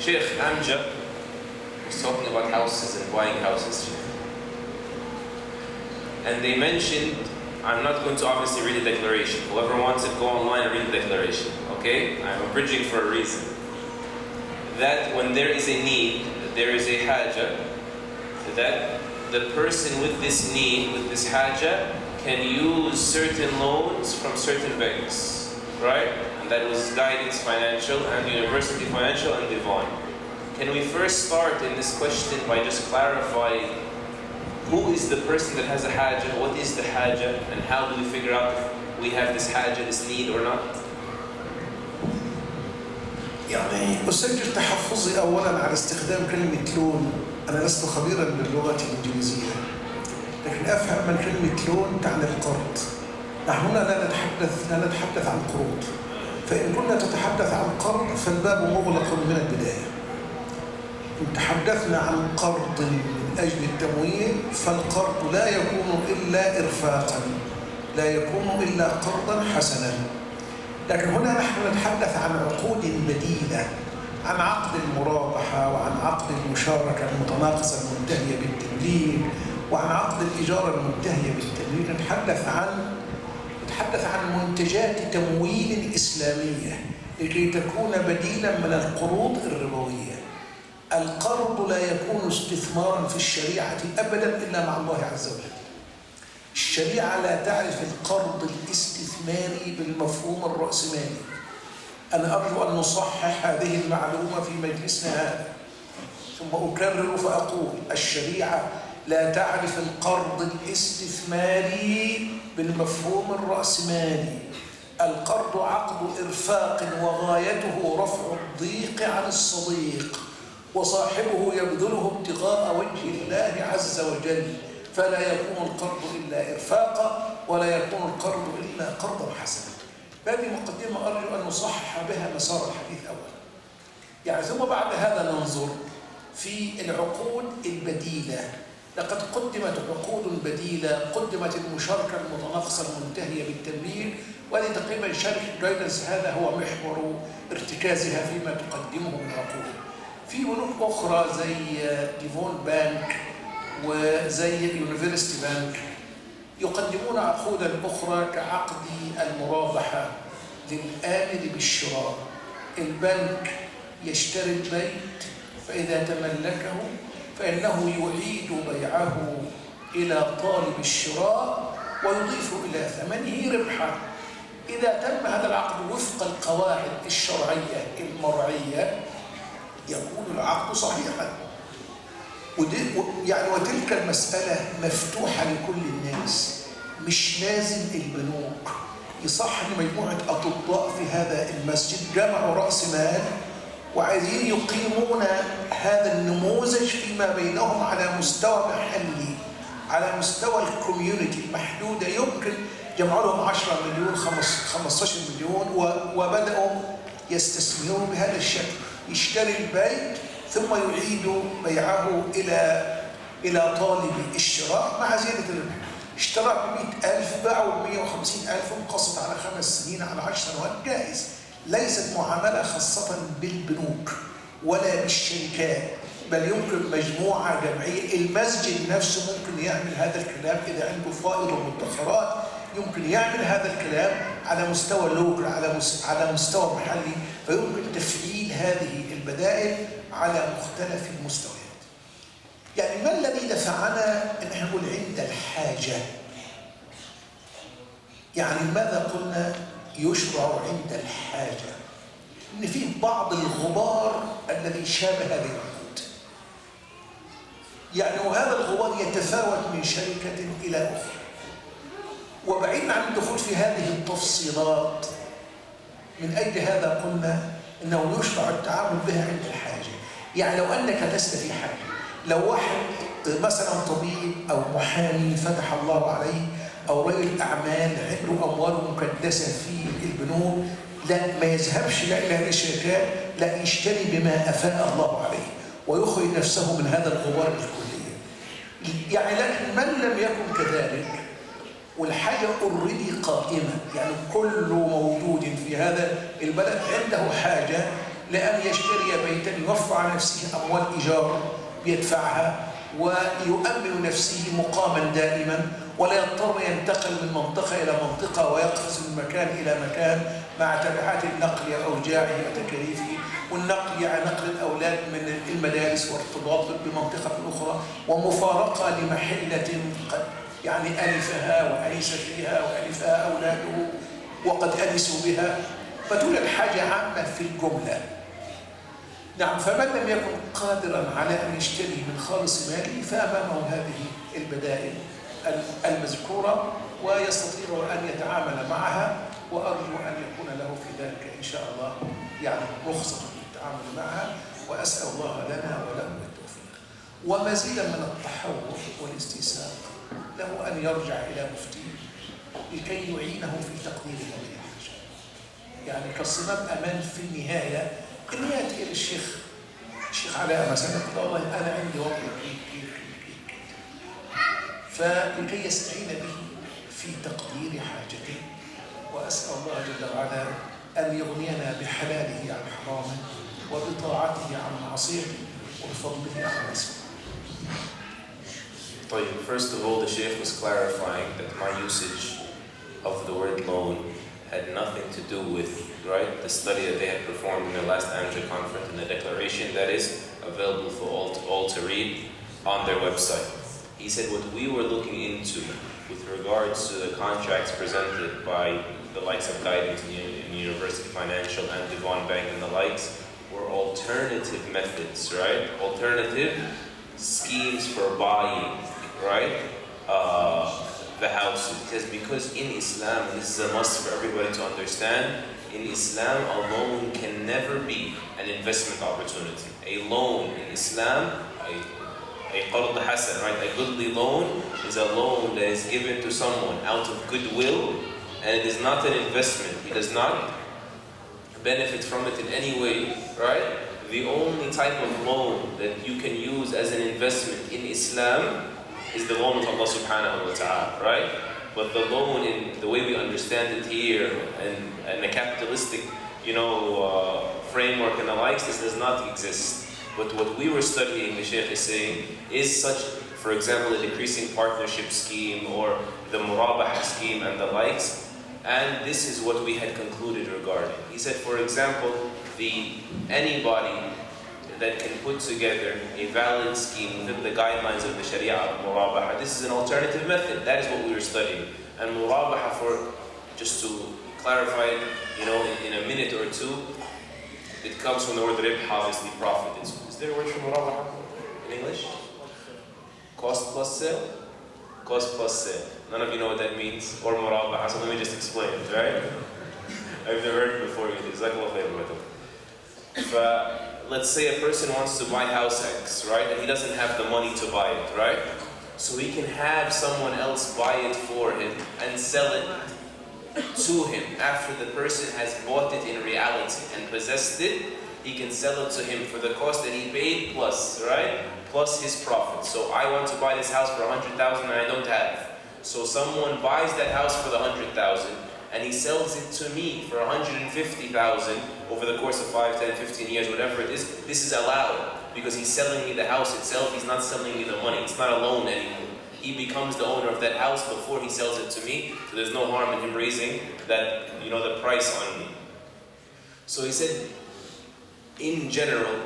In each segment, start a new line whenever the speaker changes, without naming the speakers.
Sheikh AMJA was talking about houses and buying houses. And they mentioned, I'm not going to obviously read the declaration. Whoever wants it, go online and read the declaration. Okay? I'm abridging for a reason. That when there is a need, there is a haja, that the person with this need, with this haja, can use certain loans from certain banks, right? And that was Guidance Financial and University Financial and Devon. Can we first start in this question by just clarifying who is the person that has a haja, what is the haja, and how do we figure out if we have this haja, this need or not?
يعني أسجل تحفظي أولاً على استخدام كلمة لون. أنا لست خبيراً باللغة الإنجليزية، لكن أفهم من كلمة لون تعني القرض. نحن هنا لا نتحدث عن قروض، فإن كنا تتحدث عن قرض فالباب مغلق من البداية. إن تحدثنا عن قرض من أجل التمويل فالقرض لا يكون إلا إرفاقاً، لا يكون إلا قرضاً حسناً. لكن هنا نحن نتحدث عن عقود بديلة، عن عقد المرابحة وعن عقد المشاركة المتناقصة المنتهية بالتمليك وعن عقد الإجارة المنتهية بالتمليك. نتحدث عن منتجات تمويل إسلامية لكي تكون بديلا من القروض الربوية. القرض لا يكون استثمارا في الشريعة أبدا إلا مع الله عز وجل. الشريعة لا تعرف القرض الاستثماري بالمفهوم الرأسمالي. أنا أرجو أن نصحح هذه المعلومة في مجلسنا هذا، ثم أكرر فأقول: الشريعة لا تعرف القرض الاستثماري بالمفهوم الرأسمالي. القرض عقد إرفاق وغايته رفع الضيق عن الصديق، وصاحبه يبذله ابتغاء وجه الله عز وجل، فلا يكون القرض إلا إرفاقا ولا يكون القرض إلا قرضا حسنا. هذه مقدمة أرجو أن نصحح بها مسار الحديث أولا. يعني ثم بعد هذا ننظر في العقود البديلة. لقد قدمت عقود بديلة، قدمت المشاركة المتناقصة المنتهية بالتمويل، وهذه تقريبا شركة جايدنس هذا هو محور ارتكازها فيما تقدمه من عقود. في بنوك أخرى زي ديفون بانك وزي يونيفرسيتي بانك يقدمون عقودا أخرى كعقد المرابحة للآمر بالشراء. البنك يشتري البيت، فإذا تملكه فإنه يعيد بيعه إلى طالب الشراء ويضيف إلى ثمنه ربحا. إذا تم هذا العقد وفق القواعد الشرعية المرعية يكون العقد صحيحا. وتلك المسألة مفتوحة لكل الناس، مش لازم البنوك. يصح لمجموعة أطباء في هذا المسجد جمعوا رأس مال وعايزين يقيمون هذا النموذج فيما بينهم على مستوى محلي، على مستوى الكوميونتي المحدودة. يمكن جمعوا لهم 10 مليون 15 مليون وبدأوا يستثمرون بهذا الشكل. يشتري البيت ثم يعيد بيعه إلى طالب الشراء مع زيادة الربح. اشترى ب100,000 باعوا ب150,000 مقسط على 5 سنين على 10 سنوات، جائز. ليست معاملة خاصة بالبنوك ولا بالشركات، بل يمكن مجموعة جمعية. المسجد نفسه ممكن يعمل هذا الكلام إذا عنده فائض ومدخرات، يمكن يعمل هذا الكلام على مستوى لوكال، على مستوى محلي، فيمكن تفعيل هذه البدائل على مختلف المستويات. يعني ما الذي دفعنا ان احنا نقول عند الحاجة؟ يعني ماذا قلنا يشرع عند الحاجة؟ ان في بعض الغبار الذي شابه هذه العقود. يعني وهذا الغبار يتفاوت من شركة إلى أخرى. وبعيد عن الدخول في هذه التفصيلات، من أجل هذا قلنا إنه يشرع التعامل بها عند الحاجة. يعني لو أنك لست في حاجة، لو واحد مثلا طبيب أو محامي فتح الله عليه، أو رجل أعمال عنده أموال مكدسة في البنوك، لا ما يذهبش لا إلى هذه الشركات، لا يشتري بما أفاء الله عليه ويخرج نفسه من هذا الغبار الكلية. يعني لكن من لم يكن كذلك والحاجة أوريدي قائمة، يعني كل موجود في هذا البلد عنده حاجة، لأن يشتري بيتا يوفر على نفسه أموال إيجار بيدفعها ويؤمن نفسه مقاما دائما، ولا يضطر ينتقل من منطقة إلى منطقة ويقفز من مكان إلى مكان مع تبعات النقل وأوجاعه وتكاليفه، والنقل يعني نقل الأولاد من المدارس وارتباط بمنطقة أخرى ومفارقة لمحلة قد يعني ألفها وأنس فيها وألفها أولاده وقد أنسوا بها، فتوجد حاجة عامة في الجملة. نعم، فمن لم يكن قادرا على أن يشتري من خالص ماله فأمامه هذه البدائل المذكورة ويستطيع أن يتعامل معها، وأرجو أن يكون له في ذلك إن شاء الله يعني رخصة في التعامل معها، وأسأل الله لنا وله التوفيق. ومزيدا من التحور والاستيثاق له أن يرجع إلى مفتيه لكي يعينه في تقدير هذه الحاجة. يعني كالصمام أمان في النهاية إن يأتي إلى الشيخ علاء مثلا يقول والله أنا عندي وضع كيف فلكي يستعين به في تقدير حاجته. وأسأل الله جل وعلا أن يغنينا بحلاله عن حرامه وبطاعته عن معصيته وبفضله عن رسوله.
First of all, the Shaykh was clarifying that my usage of the word loan had nothing to do with, right, the study that they had performed in their last AMJA conference and the declaration that is available for all to read on their website. He said what we were looking into with regards to the contracts presented by the likes of Guidance and University Financial and Devon Bank and the likes were alternative methods, right? Alternative schemes for buying, right? The houses. Because in Islam, and this is a must for everybody to understand, in Islam a loan can never be an investment opportunity. A loan in Islam, a qard hasan, right? A goodly loan is a loan that is given to someone out of goodwill, and it is not an investment. He does not benefit from it in any way, right? The only type of loan that you can use as an investment in Islam is the loan of Allah subhanahu wa ta'ala, right? But the loan in the way we understand it here and the capitalistic, framework and the likes, this does not exist. But what we were studying, the Shaykh is saying, is such, for example, a decreasing partnership scheme or the murabaha scheme and the likes. And this is what we had concluded regarding. He said, for example, anybody that can put together a valid scheme within the guidelines of the Sharia of murabaha, this is an alternative method. That is what we were studying. And murabaha, just to clarify it, in a minute or two, it comes from the word ribh, obviously profit. Is there a word for murabaha in English? Cost plus sale? Cost plus sale. None of you know what that means, or murabaha, so let me just explain it, right? I've never heard it before either. Let's say a person wants to buy house X, right? And he doesn't have the money to buy it, right? So he can have someone else buy it for him and sell it to him. After the person has bought it in reality and possessed it, he can sell it to him for the cost that he paid plus, right? Plus his profit. So I want to buy this house for 100,000 and I don't have. So someone buys that house for the 100,000 and he sells it to me for 150,000 over the course of 5, 10, 15 years, whatever it is. This is allowed because he's selling me the house itself. He's not selling me the money. It's not a loan anymore. He becomes the owner of that house before he sells it to me. So there's no harm in him raising that, the price on me. So he said, in general,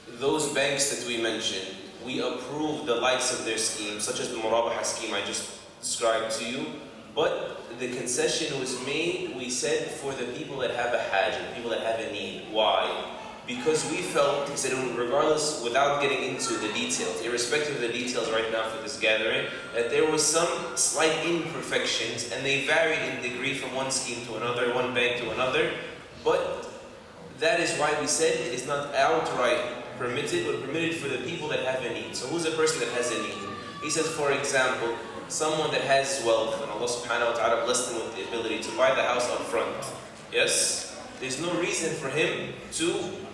those banks that we mentioned, we approve the likes of their schemes, such as the murabaha scheme I just described to you. But the concession was made, we said, for the people that have a hajj, people that have a need. Why? Because we felt, he said, regardless, without getting into the details, irrespective of the details right now for this gathering, that there was some slight imperfections, and they varied in degree from one scheme to another, one bank to another. But that is why we said it is not outright permitted, but permitted for the people that have a need. So who's a person that has a need? He says, for example, someone that has wealth, and Allah subhanahu wa ta'ala blessed him with the ability to buy the house up front. Yes? There's no reason for him to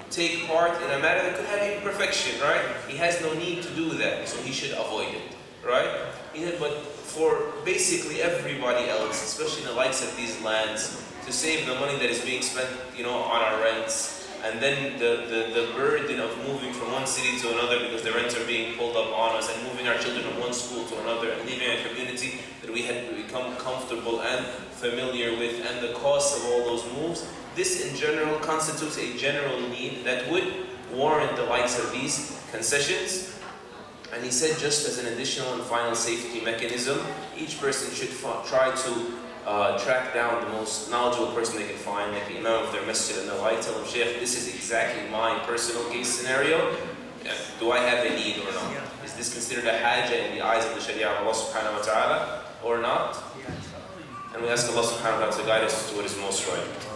take part in a matter that could have imperfection, right? He has no need to do that, so he should avoid it, right? He said, but for basically everybody else, especially in the likes of these lands, to save the money that is being spent, on our rents and then the burden of moving from one city to another because the rents are being pulled up on us, and moving our children from one school to another, and leaving a community that we had become comfortable and familiar with, and the cost of all those moves, this in general constitutes a general need that would warrant the likes of these concessions. And he said, just as an additional and final safety mechanism, each person should try to track down the most knowledgeable person they can find, like the imam of their masjid and the like. Tell them, Shaykh, this is exactly my personal case scenario. Do I have a need or not? Is this considered a haja in the eyes of the Sharia of Allah subhanahu wa ta'ala or not? And we ask Allah subhanahu wa ta'ala to guide us to what is most right.